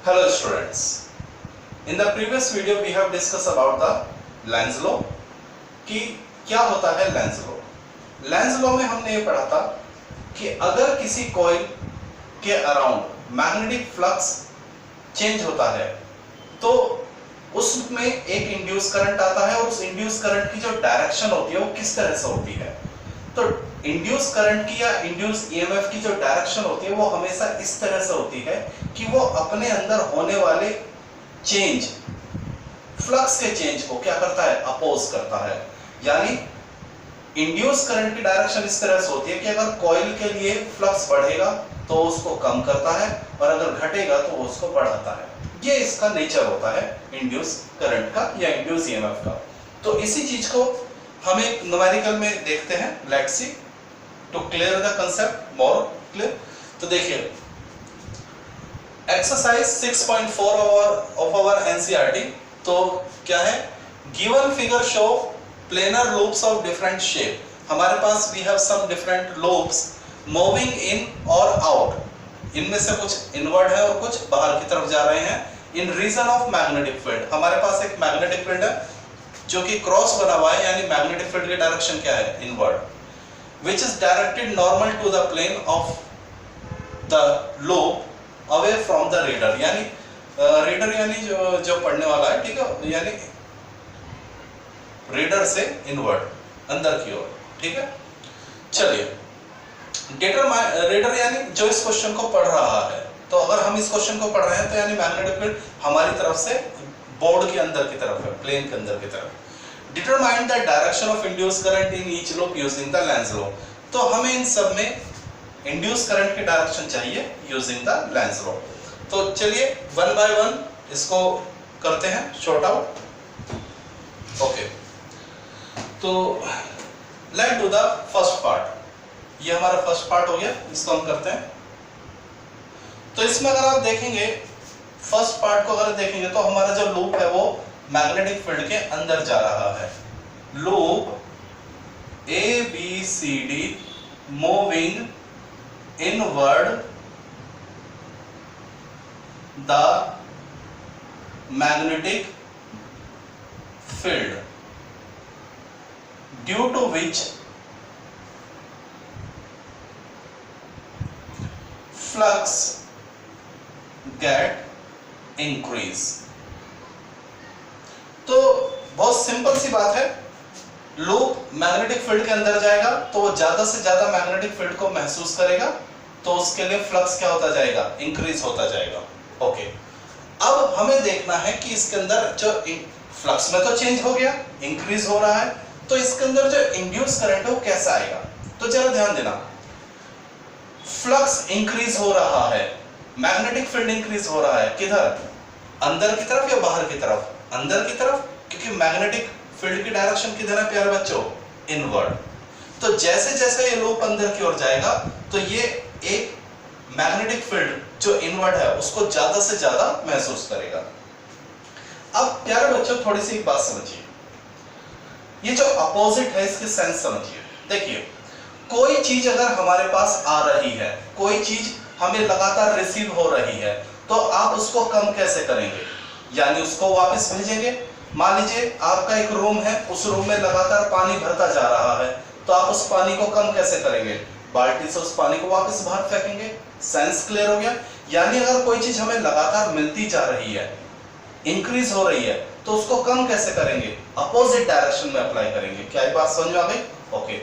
Hello students. In the previous video we have discussed about the Lenz law कि क्या होता है Lenz law. Lenz law में हमने ये पढ़ा था कि अगर किसी कॉइल के अराउंड मैग्नेटिक फ्लक्स चेंज होता है तो उसमें एक इंड्यूस करंट आता है और उस इंड्यूस करंट की जो डायरेक्शन होती है वो किस तरह से होती है। तो इंड्यूस करंट की या इंड्यूस ईएमएफ की जो डायरेक्शन होती है वो हमेशा इस तरह से होती है कि वो अपने अंदर होने वाले चेंज, फ्लक्स के चेंज को क्या करता है, अपोज करता है। यानी इंड्यूस करंट की डायरेक्शन इस तरह से होती है कि अगर कॉइल के लिए फ्लक्स बढ़ेगा तो उसको कम करता है और अगर घटेगा तो वो उसको बढ़ाता है। ये इसका नेचर होता है इंड्यूस करंट का या इंड्यूस ईएमएफ का। तो इसी चीज को हम एक न्यूमेरिकल में देखते हैं। Let's see to clear the concept more clear. तो देखिए एक्सरसाइज 6.4 ऑफ आवर एनसीईआरटी। तो क्या है, given figure show planar loops of different shape. हमारे पास we have some different loops moving in और आउट। इनमें से कुछ इनवर्ड है और कुछ बाहर की तरफ जा रहे हैं। इन रीजन ऑफ मैग्नेटिक फील्ड, हमारे पास एक मैग्नेटिक फील्ड है जो कि क्रॉस बना हुआ है, यानी मैग्नेटिक फील्ड की डायरेक्शन क्या है, inward, which is directed normal to the plane of the loop away from the reader. यानी रीडर यानी जो पढ़ने वाला है, ठीक है, यानी रीडर से इनवर्ड अंदर की ओर, ठीक है। चलिए रीडर यानी जो इस क्वेश्चन को पढ़ रहा है। तो अगर हम इस क्वेश्चन को पढ़ रहे हैं तो यानी मैग्नेटिक फील्ड हमारी तरफ से बोर्ड के अंदर की तरफ है, प्लेन के अंदर की तरफ। Determine the direction of induce current in each loop using the Lenz law. तो हमें इन सब में इंड्यूस करंट की डायरेक्शन चाहिए यूजिंग द लेंज लॉ। तो चलिए वन बाय वन इसको करते हैं शॉर्ट आउट। ओके, तो let's do the first part. ये हमारा फर्स्ट पार्ट हो गया, इसको हम करते हैं। तो इसमें अगर आप देखेंगे फर्स्ट पार्ट को अगर देखेंगे तो हमारा जो लूप है वो मैग्नेटिक फील्ड के अंदर जा रहा है। Loop A B C D moving inward the magnetic field due to which flux get increase. तो बहुत सिंपल सी बात है, लूप मैग्नेटिक फील्ड के अंदर जाएगा तो वो ज्यादा से ज्यादा मैग्नेटिक फील्ड को महसूस करेगा, तो उसके लिए फ्लक्स क्या होता जाएगा, इंक्रीज होता जाएगा। ओके, अब हमें देखना है कि इसके अंदर जो फ्लक्स में तो चेंज हो गया, इंक्रीज हो रहा है, तो इसके अंदर जो इंड्यूस करंट है वो कैसा आएगा। तो जरा ध्यान देना, फ्लक्स इंक्रीज हो रहा है, मैग्नेटिक फील्ड इंक्रीज हो रहा है, किधर, अंदर की तरफ या बाहर की तरफ, अंदर की तरफ, क्योंकि मैग्नेटिक फील्ड की डायरेक्शन किधर है प्यारे बच्चों, इनवर्ड। तो जैसे जैसे ये लूप अंदर की ओर जाएगा तो ये एक मैग्नेटिक फील्ड जो इनवर्ड है उसको ज्यादा से ज्यादा महसूस करेगा। अब प्यारे बच्चों थोड़ी सी एक बात समझिए, ये जो अपोजिट है इसकी सेंस समझिए। देखिए कोई चीज अगर हमारे पास आ रही है, कोई चीज हमें लगातार रिसीव हो रही है, तो आप उसको कम कैसे करेंगे, यानी उसको वापस भेजेंगे। मान लीजिए आपका एक रूम है, उस रूम में लगातार पानी भरता जा रहा है, तो आप उस पानी को कम कैसे करेंगे, बाल्टी से उस पानी को वापस बाहर फेंकेंगे। सेंस क्लियर हो गया। यानी अगर कोई चीज हमें लगातार मिलती जा रही है, इंक्रीज हो रही है, तो उसको कम कैसे करेंगे, अपोजिट डायरेक्शन में अप्लाई करेंगे। क्या ये बात समझ में आ गई? ओके,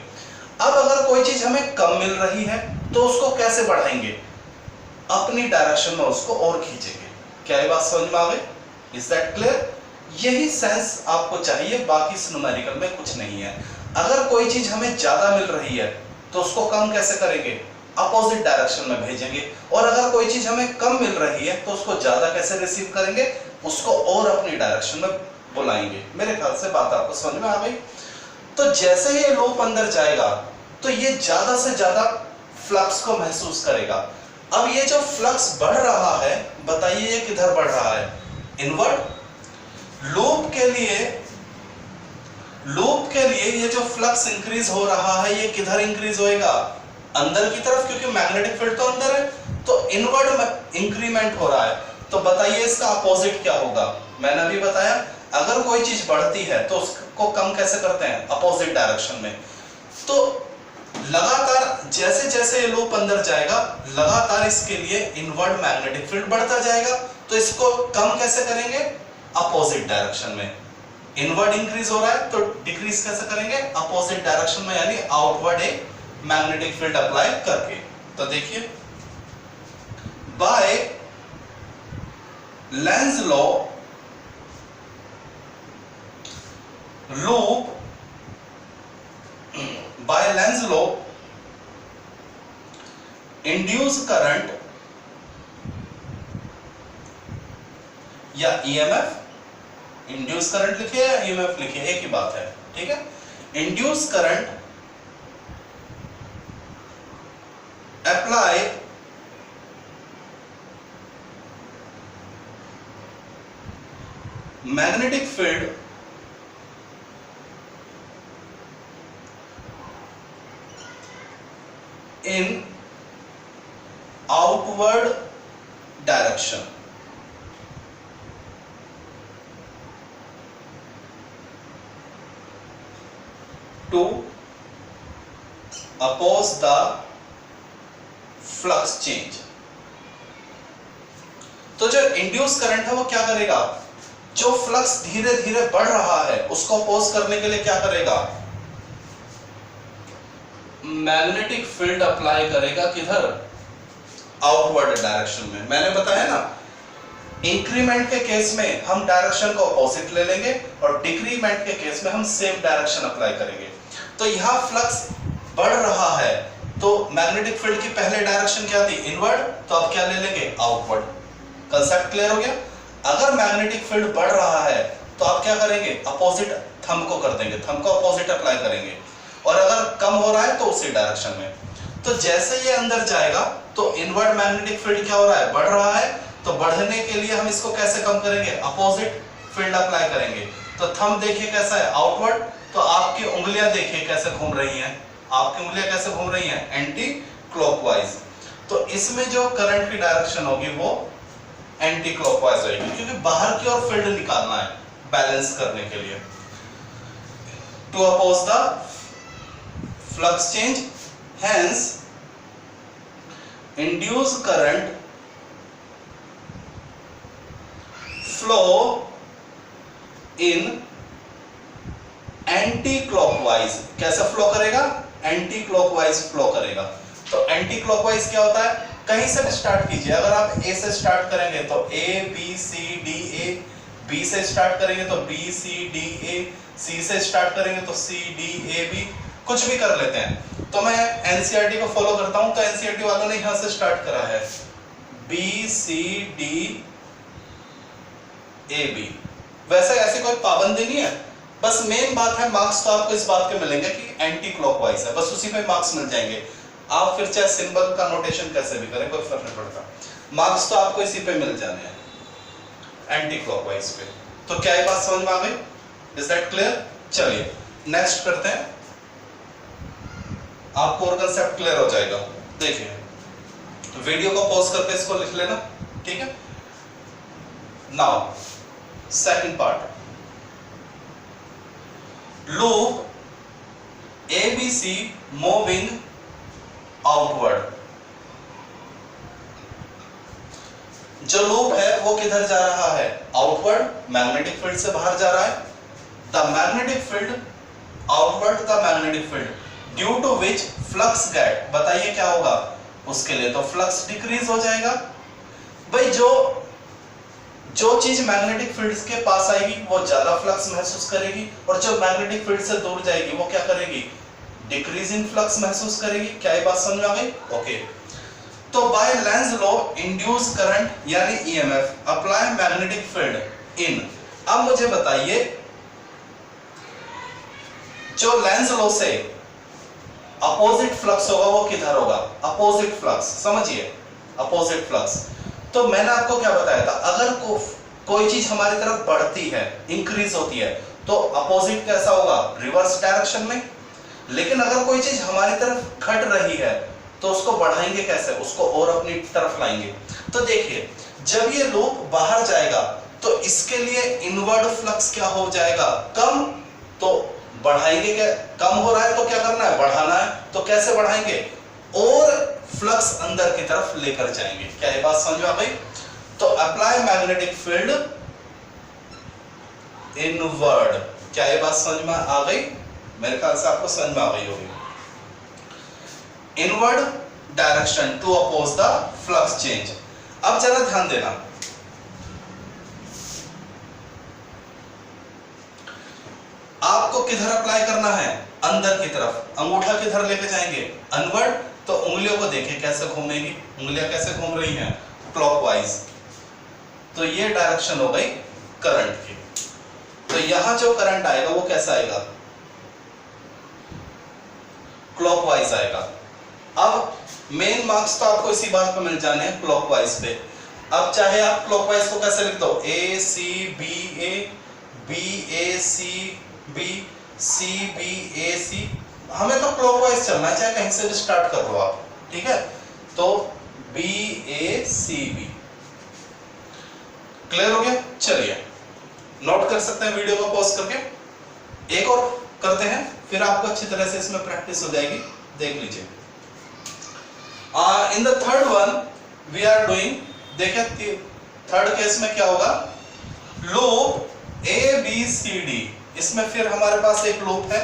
अब अगर कोई चीज हमें कम मिल रही है तो उसको कैसे बढ़ाएंगे, अपनी डायरेक्शन में उसको और खींचेंगे। क्या ये बात समझ में आ गई? Is that clear? यही सेंस आपको चाहिए, बाकी इस न्यूमेरिकल में कुछ नहीं है। अगर कोई चीज हमें ज्यादा मिल रही है तो उसको कम कैसे करेंगे, अपोजिट डायरेक्शन में भेजेंगे। और अगर कोई चीज हमें कम मिल रही है तो उसको ज्यादा कैसे रिसीव करेंगे, उसको और अपनी डायरेक्शन में बुलाएंगे। मेरे ख्याल से बात आपको समझ में आ गई। तो जैसे ही ये लूप अंदर जाएगा तो ये ज्यादा से ज्यादा फ्लक्स को महसूस करेगा। अब ये जो फ्लक्स बढ़ रहा है, बताइए ये किधर बढ़ रहा है, इनवर्ड। लूप के लिए ये जो फ्लक्स इंक्रीज हो रहा है ये किधर इंक्रीज होएगा, अंदर की तरफ, क्योंकि मैग्नेटिक फील्ड तो अंदर है, तो इनवर्ड इंक्रीमेंट हो रहा है। तो बताइए इसका अपोजिट क्या होगा। मैंने अभी बताया अगर कोई चीज बढ़ती है तो उसको कम कैसे करते हैं, अपोजिट डायरेक्शन में। तो लगातार जैसे जैसे ये लूप अंदर जाएगा लगातार इसके लिए इनवर्ड मैग्नेटिक फील्ड बढ़ता जाएगा। तो इसको कम कैसे करेंगे, अपोजिट डायरेक्शन में। इनवर्ड इंक्रीज हो रहा है तो डिक्रीज कैसे करेंगे, अपोजिट डायरेक्शन में, यानी आउटवर्ड एक मैग्नेटिक फील्ड अप्लाई करके। तो देखिए by Lenz law loop by Lenz law induce current या EMF, induce current लिखिए या EMF लिखिए एक ही बात है, ठीक है। induce current apply magnetic field in outward direction to oppose the flux change। तो जो इंड्यूस करंट है वो क्या करेगा, जो फ्लक्स धीरे धीरे बढ़ रहा है उसको अपोज करने के लिए क्या करेगा, मैग्नेटिक फील्ड अप्लाई करेगा। किधर, आउटवर्ड डायरेक्शन में। मैंने बताया ना इंक्रीमेंट के केस में हम डायरेक्शन को अपोजिट ले लेंगे और डिक्रीमेंट के केस में हम सेम डायरेक्शन अप्लाई करेंगे। तो यहां फ्लक्स बढ़ रहा है तो मैग्नेटिक फील्ड की पहले डायरेक्शन क्या थी, इनवर्ड, तो अब क्या ले लेंगे, आउटवर्ड। कंसेप्ट क्लियर हो गया। अगर मैग्नेटिक फील्ड बढ़ रहा है तो आप क्या करेंगे, अपोजिट थंब को कर देंगे, थंब को अपोजिट अप्लाई करेंगे। और अगर कम हो रहा है तो उसी डायरेक्शन में। तो जैसे ये अंदर जाएगा तो इनवर्ड मैग्नेटिक फील्ड क्या हो रहा है, बढ़ रहा है। तो बढ़ने के लिए हम इसको कैसे कम करेंगे, अपोजिट फील्ड अप्लाई करेंगे। तो थंब देखिए कैसा है, आउटवर्ड। तो आपकी उंगलियां देखिए कैसे घूम रही हैं, आपकी उंगलियां कैसे घूम रही हैं, एंटी क्लॉकवाइज। तो इसमें जो करंट की डायरेक्शन होगी वो एंटी क्लॉकवाइज होगी, क्योंकि बाहर की ओर फील्ड निकालना है बैलेंस करने के लिए। To oppose the flux change, hence induced current flow in anticlockwise. कैसा फ्लो करेगा, एंटी क्लॉकवाइज फ्लो करेगा। तो एंटी क्लॉकवाइज क्या होता है, कहीं से भी स्टार्ट कीजिए। अगर आप ए से स्टार्ट करेंगे तो A B C D A, B से स्टार्ट करेंगे तो बी सी डी ए, सी से स्टार्ट करेंगे तो सी डी ए बी, कुछ भी कर लेते हैं। तो मैं एनसीईआरटी को फॉलो करता हूं, तो एनसीईआरटी वालों ने यहां से स्टार्ट करा है B C D A B. वैसे ऐसी कोई पाबंदी नहीं है, बस मेन बात है मार्क्स तो आपको इस बात के मिलेंगे कि एंटी क्लॉकवाइज है, बस उसी पे मार्क्स मिल जाएंगे। आप फिर चाहे सिंबल का नोटेशन कैसे भी करें कोई फर्क नहीं पड़ता, मार्क्स तो आपको इसी पे मिल जाने हैं, एंटी क्लॉकवाइज पे। तो क्या ये बात समझ में आ गई, इज दैट क्लियर। चलिए नेक्स्ट करते हैं, आपको और कंसेप्ट क्लियर हो जाएगा। देखिए वीडियो को पॉज करके इसको लिख लेना, ठीक है। Now second part, loop ABC moving outward. जो लूप है वो किधर जा रहा है, आउटवर्ड, मैग्नेटिक फील्ड से बाहर जा रहा है। The magnetic field outward, the magnetic field due to which flux get, बताइए क्या होगा उसके लिए, तो फ्लक्स डिक्रीज हो जाएगा। भाई जो चीज मैग्नेटिक फील्ड के पास आएगी वो ज्यादा फ्लक्स महसूस करेगी, और जो मैग्नेटिक फील्ड से दूर जाएगी वो क्या करेगी, डिक्रीज इन फ्लक्स महसूस करेगी। क्या ये बात समझ में आ गई, ओके। तो by Lenz law induce current यानी EMF apply magnetic field in. अब मुझे बताइए जो लेंज लॉ से अपोजिट फ्लक्स होगा वो किधर होगा, अपोजिट फ्लक्स, समझिए अपोजिट फ्लक्स। तो मैंने आपको क्या बताया था, अगर कोई चीज हमारी तरफ बढ़ती है, इंक्रीज होती है, तो अपोजिट कैसा होगा, रिवर्स डायरेक्शन में। लेकिन अगर कोई चीज हमारी तरफ घट रही है तो उसको बढ़ाएंगे कैसे, उसको और अपनी तरफ लाएंगे। तो देखिए जब ये लूप बाहर जाएगा तो इसके लिए इनवर्ड फ्लक्स क्या हो जाएगा, कम। तो बढ़ाएंगे, क्या कम हो रहा है तो क्या करना है, बढ़ाना है। तो कैसे बढ़ाएंगे, और फ्लक्स अंदर की तरफ लेकर जाएंगे। क्या ये बात समझ में आ गई? तो अप्लाई मैग्नेटिक फील्ड इनवर्ड। क्या ये बात समझ में आ गई? मेरे ख्याल से आपको समझ में आ गई होगी। Inward direction to oppose the flux change. अब जरा ध्यान देना, आपको किधर अप्लाई करना है, अंदर की तरफ। अंगूठा किधर लेके जाएंगे, अनवर्ड। तो उंगलियों को देखिए कैसे घूमेगी, उंगलियां कैसे घूम रही हैं, क्लॉकवाइज। तो ये डायरेक्शन हो गई करंट की। तो यहां जो करंट आएगा वो कैसा आएगा, क्लॉकवाइज आएगा। अब मेन मार्क्स तो आपको इसी बात पे मिल जाने हैं, क्लॉकवाइज पे। अब चाहे आप क्लॉकवाइज को कैसे लिख दो, ए सी बी ए, बी ए सी बी, सी बी ए सी। हमें तो क्लॉकवाइज चलना है, चाहे कहीं से भी स्टार्ट कर दो आप, ठीक है। तो बी ए सी बी, क्लियर हो गया? चलिए नोट कर सकते हैं वीडियो को पॉज करके। एक और करते हैं, फिर आपको अच्छी तरह से इसमें प्रैक्टिस हो जाएगी। देख लीजिए। In the third one we are doing, देखिए थर्ड केस में क्या होगा, loop A B C D. इसमें फिर हमारे पास एक लूप है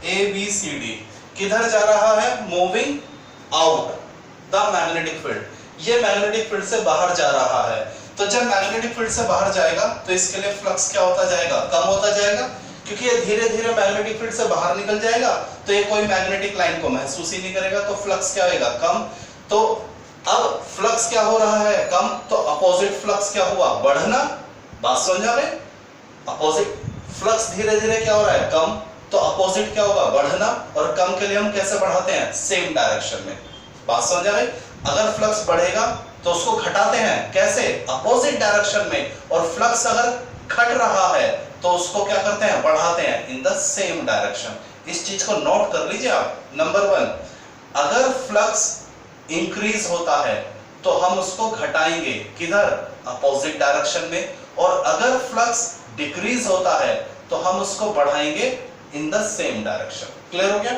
ए बी सी डी। किधर जा रहा है, moving out the magnetic field. ये मैग्नेटिक फील्ड से बाहर जा रहा है। तो जब मैग्नेटिक फील्ड से बाहर जाएगा तो इसके लिए फ्लक्स क्या होता जाएगा, कम होता जाएगा, क्योंकि ये धीरे धीरे मैग्नेटिक फील्ड से बाहर निकल जाएगा। तो ये कोई मैग्नेटिक लाइन को महसूस ही नहीं करेगा, तो फ्लक्स क्या होगा, कम। तो अब फ्लक्स क्या हो रहा है, कम। तो अपोजिट फ्लक्स क्या हुआ, बढ़ना। बात समझ आ गई? अपोजिट फ्लक्स धीरे धीरे क्या हो रहा है, कम। तो अपोजिट क्या होगा, बढ़ना। और कम के लिए हम कैसे बढ़ाते हैं, सेम डायरेक्शन में। बात समझ आ गई? अगर फ्लक्स बढ़ेगा तो उसको घटाते हैं, कैसे, अपोजिट डायरेक्शन में। और फ्लक्स अगर घट रहा है तो उसको क्या करते हैं, बढ़ाते हैं, इन द सेम डायरेक्शन। इस चीज को नोट कर लीजिए आप। नंबर वन, अगर फ्लक्स इंक्रीज होता है तो हम उसको घटाएंगे, किधर, अपोजिट डायरेक्शन में। और अगर फ्लक्स डिक्रीज होता है तो हम उसको बढ़ाएंगे in the same direction. Clear हो गया?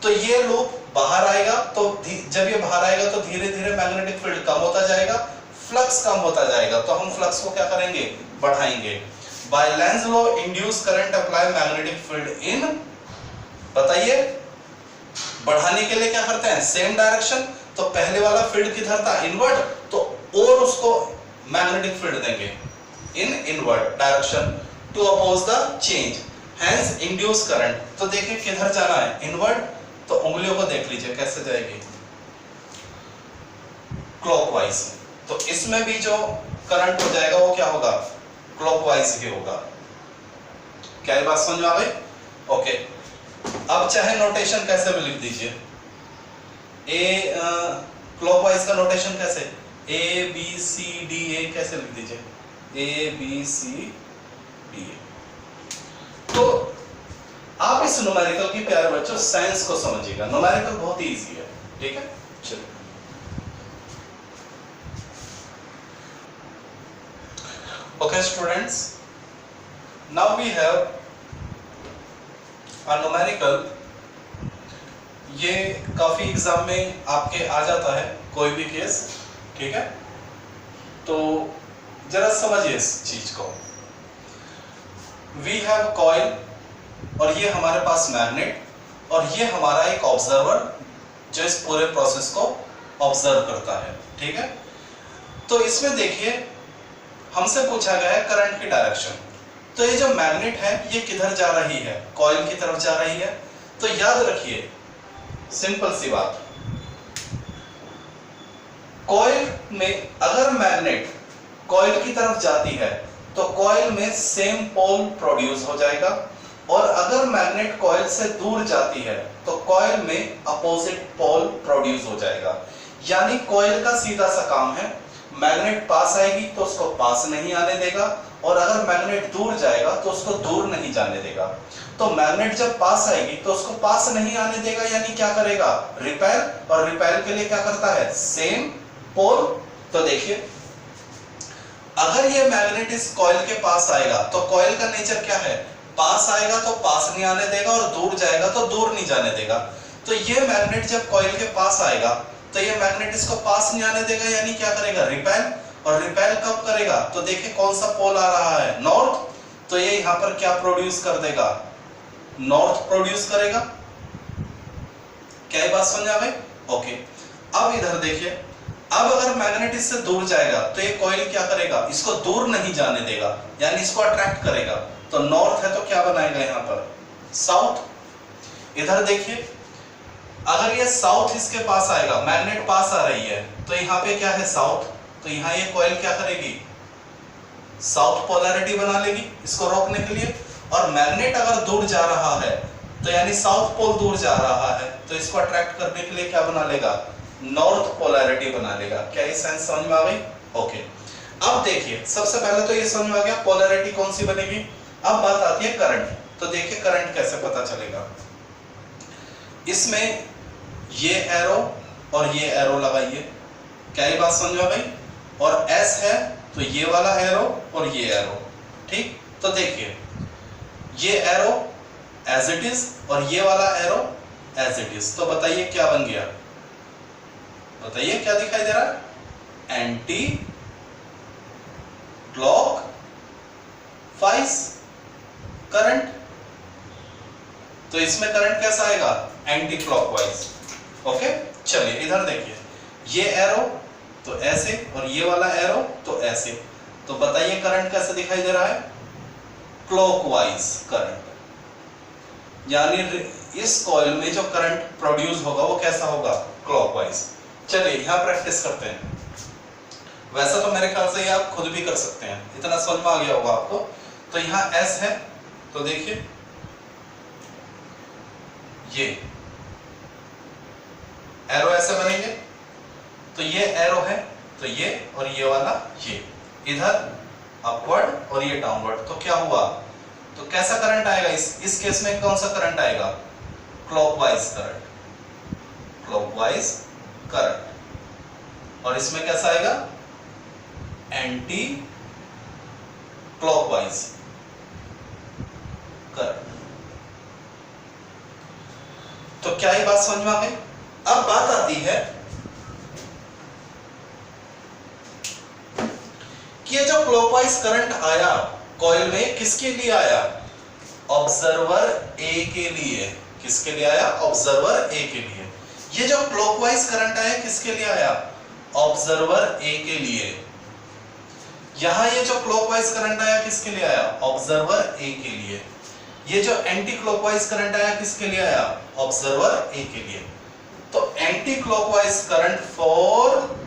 तो ये लूप बाहर आएगा, तो जब ये बाहर आएगा तो धीरे धीरे मैग्नेटिक फील्ड कम होता जाएगा, फ्लक्स कम होता जाएगा। तो हम फ्लक्स को क्या करेंगे, बढ़ाएंगे। By Lenz law induce current apply magnetic field in, बताइए, बढ़ाने के लिए क्या करते हैं, सेम डायरेक्शन। तो पहले वाला फील्ड किधर था, इनवर्ड, तो और उसको मैग्नेटिक फील्ड देंगे in inward direction to oppose the change, hence induce current. तो देखिए किधर जाना है, इनवर्ड। तो उंगलियों को देख लीजिए कैसे जाएगी, क्लॉकवाइज। तो इसमें भी जो करंट हो जाएगा वो क्या होगा, क्लॉकवाइज ही होगा। क्या ये बात समझ में आ गई? ओके। अब चाहे नोटेशन कैसे भी लिख दीजिए, ए क्लॉकवाइज का नोटेशन कैसे, ए बी सी डी ए, कैसे लिख दीजिए, ए बी सी डी ए। तो आप इस न्यूमेरिकल की प्यारे बच्चों साइंस को समझिएगा, न्यूमेरिकल बहुत ही इजी है, ठीक है। चलिए okay students, now we have a numerical. ये काफी एग्जाम में आपके आ जाता है कोई भी केस, ठीक है। तो जरा समझिए इस चीज को। वी हैव कॉइल, और ये हमारे पास मैग्नेट, और ये हमारा एक ऑब्जर्वर जो इस पूरे प्रोसेस को ऑब्जर्व करता है, ठीक है। तो इसमें देखिए हमसे पूछा गया है करंट की डायरेक्शन। तो ये जो मैग्नेट है ये किधर जा रही है, कॉइल की तरफ जा रही है। तो याद रखिए सिंपल सी बात, कॉइल में अगर मैग्नेट कॉइल की तरफ जाती है तो कॉइल में सेम पोल प्रोड्यूस हो जाएगा, और अगर मैग्नेट कॉइल से दूर जाती है तो कॉइल में अपोजिट पोल प्रोड्यूस हो जाएगा। यानी कॉइल का सीधा सा काम है, मैग्नेट पास आएगी तो उसको पास नहीं आने देगा, और अगर मैग्नेट दूर जाएगा तो उसको दूर नहीं जाने देगा। तो मैग्नेट जब पास आएगी तो उसको पास नहीं आने देगा, यानी क्या करेगा, रिपेल। और रिपेल के लिए क्या करता है, सेम पोल। तो देखिए अगर ये मैग्नेट इस कॉइल के पास आएगा तो कॉइल का नेचर क्या है, पास आएगा तो पास नहीं आने देगा और दूर जाएगा तो दूर नहीं जाने देगा। तो ये मैग्नेट जब कॉइल के पास आएगा तो ये मैग्नेट इसको पास नहीं आने देगा, यानी क्या करेगा, रिपेल। और रिपेल कब करेगा, तो देखिए कौन सा पोल आ रहा है, नॉर्थ, तो ये यहां पर क्या प्रोड्यूस कर देगा, नॉर्थ प्रोड्यूस करेगा। क्या ये बात समझ आ गई? ओके, अब इधर देखिए, अब अगर मैग्नेट इससे दूर जाएगा तो ये कॉइल क्या करेगा, इसको दूर नहीं जाने देगा, यानी इसको अट्रैक्ट करेगा। तो नॉर्थ है तो क्या बनाएगा यहां पर, साउथ। इधर देखिए, अगर ये साउथ इसके पास आएगा, मैग्नेट पास आ रही है, तो यहाँ पे क्या है, साउथ, तो यहाँ ये कॉइल क्या करेगी, साउथ पोलैरिटी बना लेगी इसको रोकने के लिए। और मैग्नेट अगर दूर जा रहा है तो यानी साउथ पोल दूर जा रहा है, तो इसको अट्रैक्ट करने के लिए क्या बना लेगा, नॉर्थ पोलैरिटी बना लेगा। क्या ये सेंस समझ में आ गई? ओके, अब देखिए, सबसे पहले तो ये समझ में आ गया पोलैरिटी कौन सी बनेगी। अब बात आती है करंट। तो देखिए करंट कैसे पता चलेगा, इसमें ये एरो और ये एरो लगाइए। क्या ये बात समझ में आ गई? और एस है तो ये वाला एरो और ये एरो, ठीक। तो देखिए ये एरो एज इट इज और ये वाला एरो एज इट इज, तो बताइए क्या बन गया, बताइए क्या दिखाई दे रहा है, एंटी क्लॉक वाइज करंट। तो इसमें करंट कैसा आएगा, एंटी क्लॉकवाइज। ओके, चलिए इधर देखिए, ये एरो तो ऐसे और ये वाला एरो तो ऐसे, तो बताइए करंट कैसे दिखाई दे रहा है, क्लॉकवाइज करंट। यानी इस कॉइल में जो करंट प्रोड्यूस होगा वो कैसा होगा, क्लॉकवाइज। चलिए यहां प्रैक्टिस करते हैं। वैसा तो मेरे ख्याल से ये आप खुद भी कर सकते हैं, इतना समझ में आ गया होगा आपको। तो यहां एस है, तो देखिए ये एरो ऐसे बनेंगे, तो ये एरो है तो ये और ये वाला ये, इधर अपवर्ड और ये डाउनवर्ड। तो क्या हुआ, तो कैसा करंट आएगा, इस केस में कौन सा करंट आएगा, क्लॉकवाइज करंट, क्लॉकवाइज करंट। और इसमें कैसा आएगा, एंटी क्लॉकवाइज करंट। तो क्या ये बात समझ में आ गई? अब बात आती है कि ये जो क्लॉकवाइज करंट आया कॉइल में, किसके लिए आया, ऑब्जर्वर ए के लिए। किसके लिए आया, ऑब्जर्वर ए के लिए। ये जो क्लॉकवाइज करंट आया किसके लिए आया, ऑब्जर्वर ए के लिए। यहां ये जो क्लॉकवाइज करंट आया किसके लिए आया, ऑब्जर्वर ए के लिए। ये जो एंटी क्लॉकवाइज करंट आया किसके लिए आया, ऑब्जर्वर ए के लिए। तो anti clockwise current for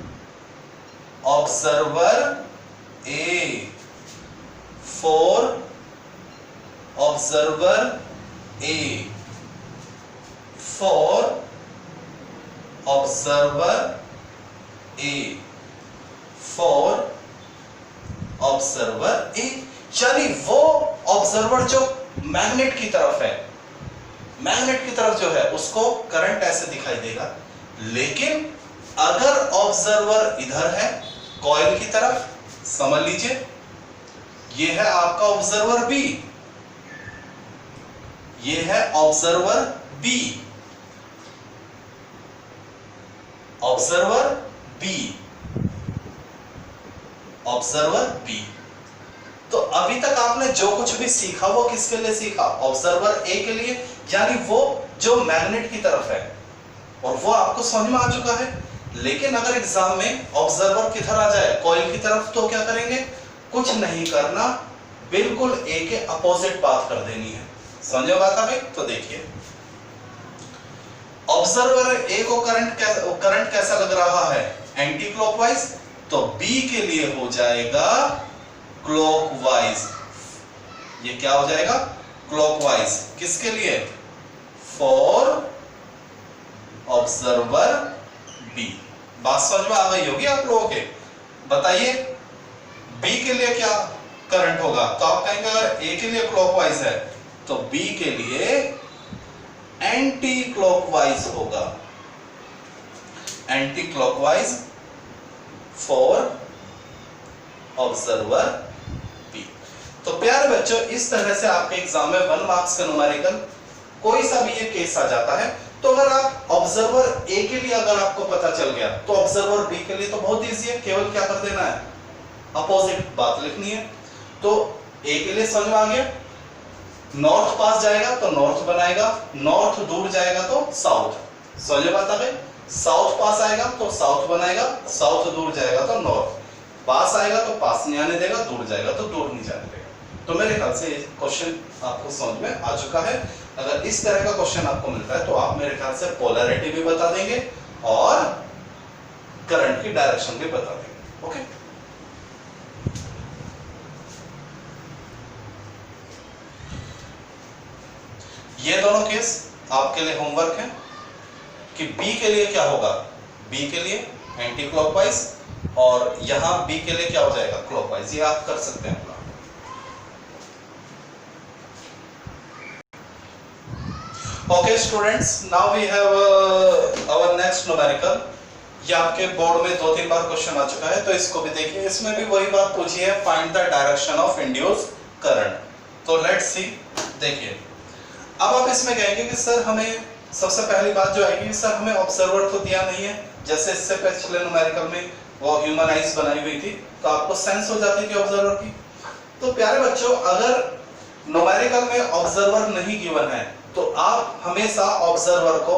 observer A, for observer A, for observer A, for observer A. यानी वो ऑब्जर्वर जो मैग्नेट की तरफ है, मैग्नेट की तरफ जो है उसको करंट ऐसे दिखाई देगा। लेकिन अगर ऑब्जर्वर इधर है कॉइल की तरफ, समझ लीजिए ये है आपका ऑब्जर्वर बी, ये है observer B, observer B, observer B. तो अभी तक आपने जो कुछ भी सीखा वो किसके लिए सीखा, ऑब्जर्वर ए के लिए, यानी वो जो मैग्नेट की तरफ है, और वो आपको समझ में आ चुका है। लेकिन अगर एग्जाम में ऑब्जर्वर किधर आ जाए, कॉइल की तरफ, तो क्या करेंगे, कुछ नहीं करना, बिल्कुल ए के अपोजिट बात कर देनी है। समझो बात अभी? तो देखिए ऑब्जर्वर ए को करंट कैसा लग रहा है, एंटी क्लॉकवाइज, तो बी के लिए हो जाएगा क्लॉकवाइज। ये क्या हो जाएगा, क्लॉकवाइज। किसके लिए, फॉर ऑब्जर्वर बी। बात समझ में आ गई होगी आप लोगों के। बताइए बी के लिए क्या करंट होगा, तो आप कहेंगे अगर ए के लिए क्लॉकवाइज है तो बी के लिए एंटी क्लॉकवाइज होगा, anticlockwise for observer B. तो प्यारे बच्चों, इस तरह से आपके एग्जाम में 1 मार्क्स का न्यूमेरिकल कोई सा भी ये केस आ जाता है। तो अगर आप ऑब्जर्वर ए के लिए अगर आपको पता चल गया तो ऑब्जर्वर बी के लिए तो बहुत इजी है, केवल क्या कर देना है, अपोजिट बात लिखनी है। तो ए के लिए समझ में आ गया, नॉर्थ पास जाएगा तो नॉर्थ बनाएगा, नॉर्थ दूर जाएगा तो साउथ, समझ में आता है, साउथ पास आएगा तो साउथ बनाएगा, साउथ दूर जाएगा तो नॉर्थ, पास आएगा तो पास नहीं आने देगा, दूर जाएगा तो दूर नहीं जाने देगा। तो मेरे ख्याल से क्वेश्चन आपको समझ में आ चुका है। अगर इस तरह का क्वेश्चन आपको मिलता है तो आप मेरे ख्याल से पोलैरिटी भी बता देंगे और करंट की डायरेक्शन भी बता देंगे। ओके, ये दोनों केस आपके लिए होमवर्क है कि बी के लिए क्या होगा, बी के लिए एंटी क्लॉकवाइज और यहां बी के लिए क्या हो जाएगा, क्लॉकवाइज। ये आप कर सकते हैं अपना। Okay students, now we have our next numerical. ये आपके बोर्ड में 2-3 बार क्वेश्चन आ चुका है, तो इसको भी देखिए। इसमें भी वही बात पूछी है, find the direction of induced current. तो लेट्स सी, देखिए अब आप इसमें कहेंगे कि सर हमें सबसे पहली बात जो आएगी, सर हमें ऑब्जर्वर तो दिया नहीं है, जैसे इससे पिछले न्यूमेरिकल में वो ह्यूमन आइज बनाई हुई थी, तो आपको सेंस हो जाती थी ऑब्जर्वर की। तो प्यारे बच्चों, अगर न्यूमेरिकल में ऑब्जर्वर नहीं गिवन है तो आप हमेशा ऑब्जर्वर को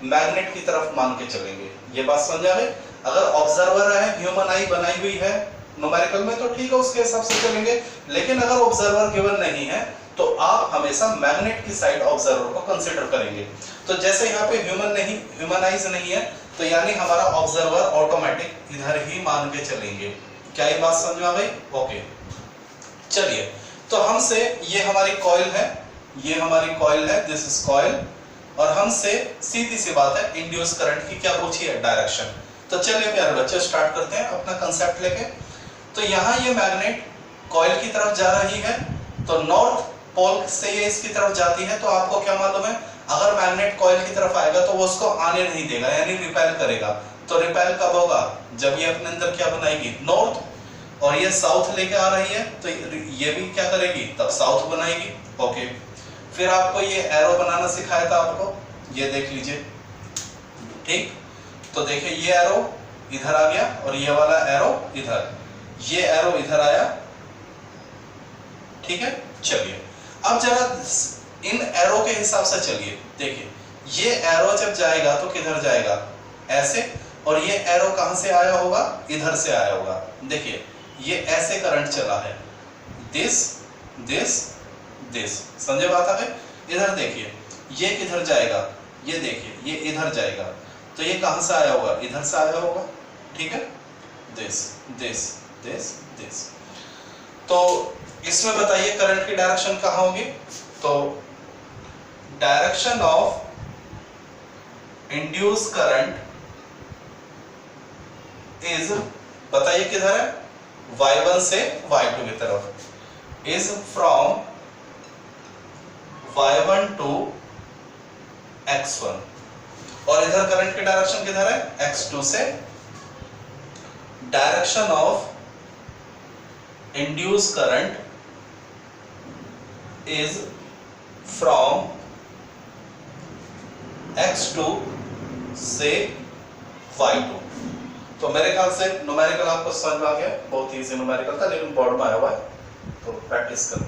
मैग्नेट की तरफ मान के चलेंगे। ये बात समझ आ गई। अगर ऑब्जर्वर है, ह्यूमन आई बनाई हुई है न्यूमेरिकल में, तो ठीक है, उसके हिसाब से चलेंगे। लेकिन अगर ऑब्जर्वर गिवन नहीं है तो आप हमेशा मैग्नेट की साइड ऑब्जर्वर को कंसीडर करेंगे। तो जैसे यहाँ पे ह्यूमन आइज नहीं है, तो यानी हमारा ऑब्जर्वर ऑटोमेटिक इधर ही मान के चलेंगे। क्या ये बात समझ में आ गई? ओके, चलिए। तो हमसे ये हमारी कॉइल है, ये हमारी कॉइल है, दिस इज कॉइल, और हमसे सीधी सी बात है इंड्यूस करंट की क्या पूछी है, डायरेक्शन। तो चलिए प्यारे बच्चे स्टार्ट करते हैं अपना कंसेप्ट लेके। तो यहाँ ये मैग्नेट कॉइल की तरफ जा रही है, तो नॉर्थ पोल से ये इसकी तरफ जाती है। तो आपको क्या मालूम है, अगर मैग्नेट कॉइल की तरफ आएगा तो वो उसको आने नहीं देगा, यानी रिपेल करेगा। तो रिपेल कब होगा, जब ये अपने अंदर क्या बनाएगी, नॉर्थ, और ये साउथ लेके आ रही है, तो ये भी क्या करेगी, तब साउथ बनाएगी। ओके, फिर आपको ये एरो बनाना सिखाया था आपको, ये देख लीजिए, ठीक। तो देखिए ये एरो इधर आ गया और ये वाला एरो इधर, ये एरो इधर आया, ठीक है। चलिए अब जरा इन एरो के हिसाब से चलिए, देखिए ये एरो जब जाएगा तो किधर जाएगा, ऐसे, और ये एरो कहां से आया होगा, इधर से आया होगा। देखिए ये ऐसे करंट चला है, दिस दिस दिस, समझे बात आ गई। इधर देखिए ये किधर जाएगा, ये देखिए ये इधर जाएगा, तो ये कहां से आया होगा, इधर से आया होगा, ठीक है, दिस दिस दिस दिस। तो इसमें बताइए करंट की डायरेक्शन कहां होगी, तो direction of induce current is, बताइए किधर है, y1 से y2 की तरफ, is from y1 to x1, और इधर करंट की डायरेक्शन किधर है, x2 से। Direction of induce current is from x2 से y2। तो मेरे ख्याल से न्यूमेरिकल आपको समझ में आ गया, बहुत इजी न्यूमेरिकल था, लेकिन बोर्ड में आया हुआ है, तो प्रैक्टिस करो।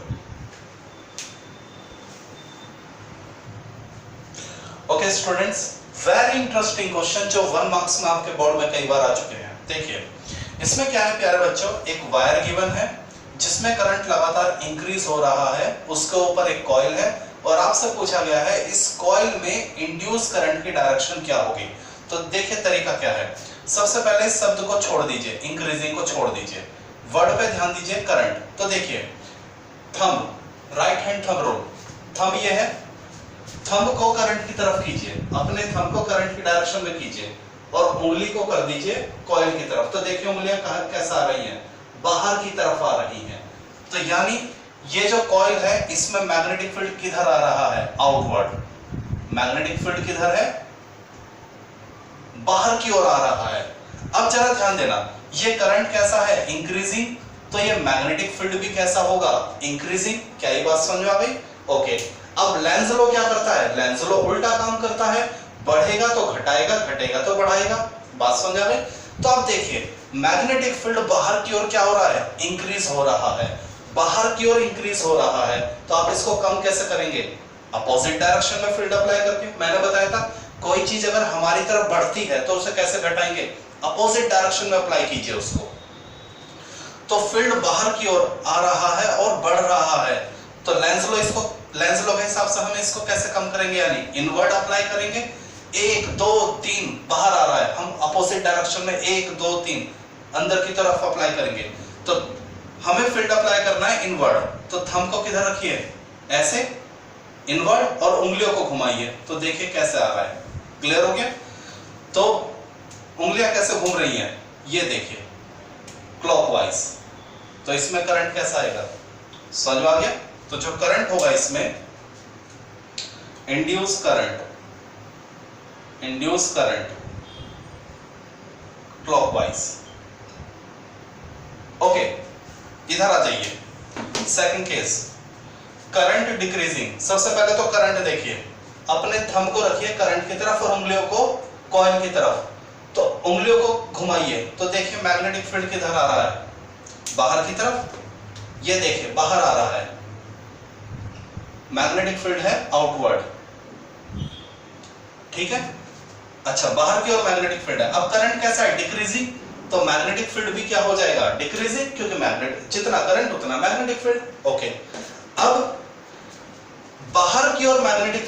Okay students, very interesting question जो 1 मार्क्स में आपके बोर्ड में कई बार आ चुके हैं। देखिए इसमें क्या है प्यारे बच्चों, एक वायर गिवन है जिसमें करंट लगातार इंक्रीज हो रहा है, उसके ऊपर एक कॉइल है, और आपसे पूछा गया है इस कॉइल में इंड्यूस करंट की डायरेक्शन क्या होगी। तो देखिए तरीका क्या है, सबसे पहले इस शब्द को छोड़ दीजिए, इंक्रीजिंग को छोड़ दीजिए, वर्ड पे ध्यान दीजिए, करंट। तो देखिए thumb, right hand thumb rule, thumb ये है, थंब को करंट की तरफ कीजिए, अपने थंब को करंट की डायरेक्शन में कीजिए, और उंगली को कर दीजिए कॉइल की तरफ। तो देखिए उंगलियां कहां कैसा आ रही हैं, बाहर की तरफ आ रही हैं। तो यानी ये जो कॉइल है इसमें मैग्नेटिक फील्ड किधर आ रहा है, आउटवर्ड। मैग्नेटिक फील्ड किधर है, बाहर की ओर आ रहा है। अब जरा ध्यान देना, ये करंट कैसा है, इंक्रीजिंग, तो ये मैग्नेटिक फील्ड भी कैसा होगा, इंक्रीजिंग। क्या ये बात समझ में आ गई? ओके। अब लेंज लॉ क्या करता है, लेंज लॉ उल्टा काम करता है, बढ़ेगा तो घटाएगा, घटेगा तो बढ़ाएगा। बात समझ आ गई? तो आप देखिए मैग्नेटिक फील्ड बाहर की ओर क्या हो रहा है, इंक्रीज हो रहा है, बाहर की ओर इंक्रीज हो रहा है। तो आप इसको कम कैसे करेंगे, अपोजिट डायरेक्शन में फील्ड अप्लाई करके। मैंने बताया था कोई चीज अगर हमारी तरफ बढ़ती है तो उसे कैसे घटाएंगे, अपोजिट डायरेक्शन में अप्लाई कीजिए उसको। तो फील्ड बाहर की ओर आ रहा है और बढ़ रहा है, तो लेंज लॉ के हिसाब से हम इसको कैसे कम करेंगे, यानी इनवर्ट अप्लाई करेंगे। 1 2 3 बाहर आ रहा है, हम अपोजिट डायरेक्शन में 1 2 3 अंदर की तरफ अप्लाई करेंगे। तो हमें फील्ड अप्लाई करना है इनवर्ट, तो थंब को किधर रखिए, ऐसे इनवर्ट, और उंगलियों को घुमाइए तो देखिए कैसे आ रहा है। क्लियर हो गया? तो उंगलियां कैसे घूम रही हैं, ये देखिए क्लॉकवाइज। तो इसमें करंट कैसा आएगा, समझ में आ गया? तो जो करंट होगा इसमें इंड्यूस करंट क्लॉकवाइज। ओके, इधर आ जाइए। Second case, current decreasing. सबसे पहले तो करंट देखिए, अपने थंब को रखिए करंट की तरफ और उंगलियों को कॉइल की तरफ, तो उंगलियों को घुमाइए तो देखिए मैग्नेटिक फील्ड किधर आ रहा है, बाहर की तरफ। ये देखिए बाहर आ रहा है, मैग्नेटिक फील्ड है आउटवर्ड, ठीक है। अच्छा, बाहर की ओर मैग्नेटिक फील्ड है। अब करंट कैसा है, डिक्रीजिंग, तो मैग्नेटिक फील्ड भी क्या हो जाएगा, डिक्रीजिंग, क्योंकि मैग्नेट जितना करंट उतना मैग्नेटिक फील्ड। ओके, अब बाहर की ओर मैग्नेटिक